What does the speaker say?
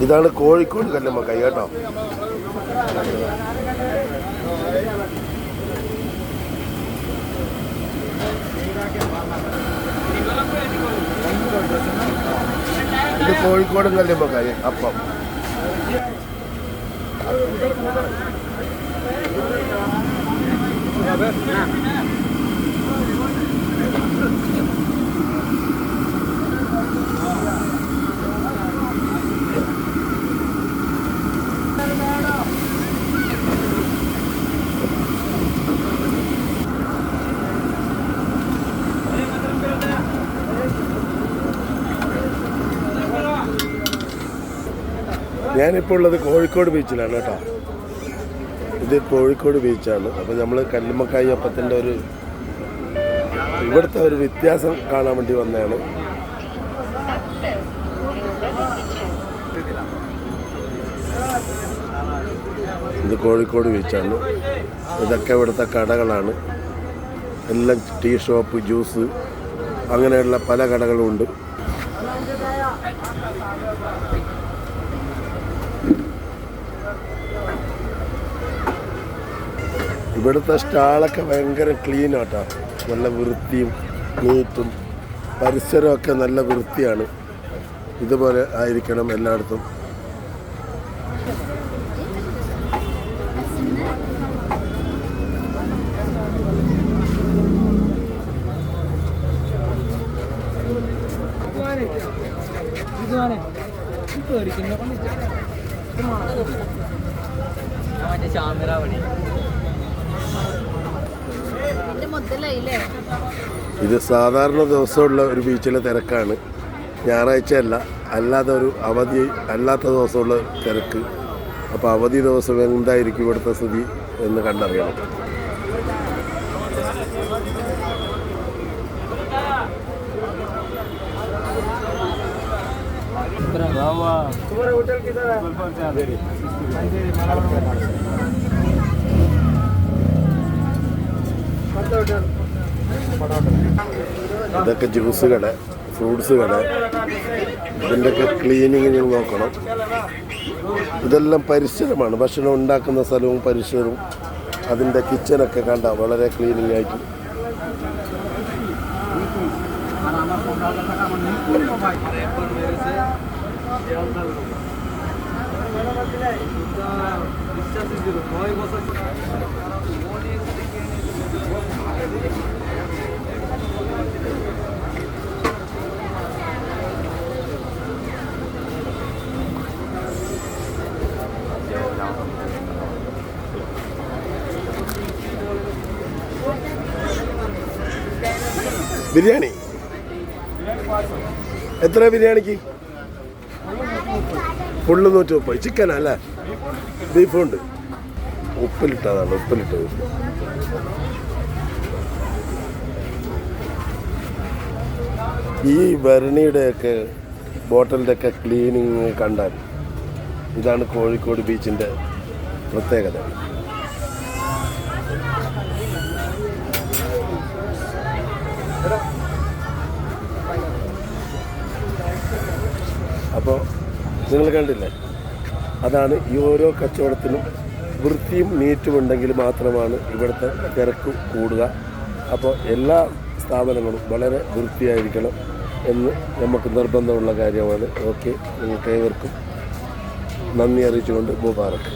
ഇതാണ് കോഴിക്കോട് കല്ലുമ്മക്കായ് കേട്ടോ. ഇത് കോഴിക്കോട് കല്ലുമ്മക്കായ് അപ്പം. ഞാനിപ്പോൾ ഉള്ളത് കോഴിക്കോട് ബീച്ചിലാണ് കേട്ടോ. ഇത് കോഴിക്കോട് ബീച്ചാണ്. അപ്പോൾ നമ്മൾ കല്ലുമ്മക്കായ് അപ്പത്തിൻ്റെ ഇവിടുത്തെ ഒരു വ്യത്യാസം കാണാൻ വേണ്ടി വന്നതാണ്. ഇത് കോഴിക്കോട് ബീച്ചാണ്. ഇതൊക്കെ ഇവിടുത്തെ കടകളാണ്. എല്ലാം ടീ ഷോപ്പ്, ജ്യൂസ്, അങ്ങനെയുള്ള പല കടകളുമുണ്ട്. ഇവിടുത്തെ സ്റ്റാളൊക്കെ ഭയങ്കര ക്ലീനാട്ടോ. നല്ല വൃത്തിയും നീറ്റും പരിസരമൊക്കെ നല്ല വൃത്തിയാണ്. ഇതുപോലെ ആയിരിക്കണം എല്ലായിടത്തും. ഇത് സാധാരണ ദിവസമുള്ള ഒരു ബീച്ചിലെ തിരക്കാണ്. ഞായറാഴ്ചയല്ല, അല്ലാതെ ഒരു അവധി അല്ലാത്ത ദിവസമുള്ള തിരക്ക്. അപ്പോൾ അവധി ദിവസം എന്തായിരിക്കും ഇവിടുത്തെ സ്ഥിതി എന്ന് കണ്ടറിയണം. ഇതൊക്കെ ജ്യൂസ് കട, ഫ്രൂട്ട്സ് കട. ഇതിൻ്റെയൊക്കെ ക്ലീനിങ് നോക്കണം. ഇതെല്ലാം പരിസരമാണ്. ഭക്ഷണം ഉണ്ടാക്കുന്ന സ്ഥലവും പരിസരവും അതിൻ്റെ കിച്ചനൊക്കെ കണ്ട വളരെ ക്ലീനിങ് ആയിട്ട്. ബിരിയാണി എത്ര? ബിരിയാണിക്ക് ഫുള്ള് 130. ചിക്കനല്ലേ? ബീഫുണ്ട്. ഉപ്പിലിട്ടതാണ്, ഉപ്പിലിട്ടത്. ഈ ഭരണിയുടെയൊക്കെ ബോട്ടലിൻ്റെയൊക്കെ ക്ലീനിങ് കണ്ടാൽ ഇതാണ് കോഴിക്കോട് ബീച്ചിൻ്റെ പ്രത്യേകത. അപ്പോൾ നിങ്ങൾ കണ്ടില്ലേ, അതാണ് ഈ ഓരോ കച്ചവടത്തിനും വൃത്തിയും നീറ്റുമുണ്ടെങ്കിൽ മാത്രമാണ് ഇവിടുത്തെ തിരക്ക് കൂടുക. അപ്പോൾ എല്ലാ സ്ഥാപനങ്ങളും വളരെ വൃത്തിയായിരിക്കണം എന്ന് നമുക്ക് നിർബന്ധമുള്ള കാര്യമാണ്. ഓക്കെ, നിങ്ങൾക്ക് ഏവർക്കും നന്ദി അറിയിച്ചുകൊണ്ട് മുബാറക്ക്.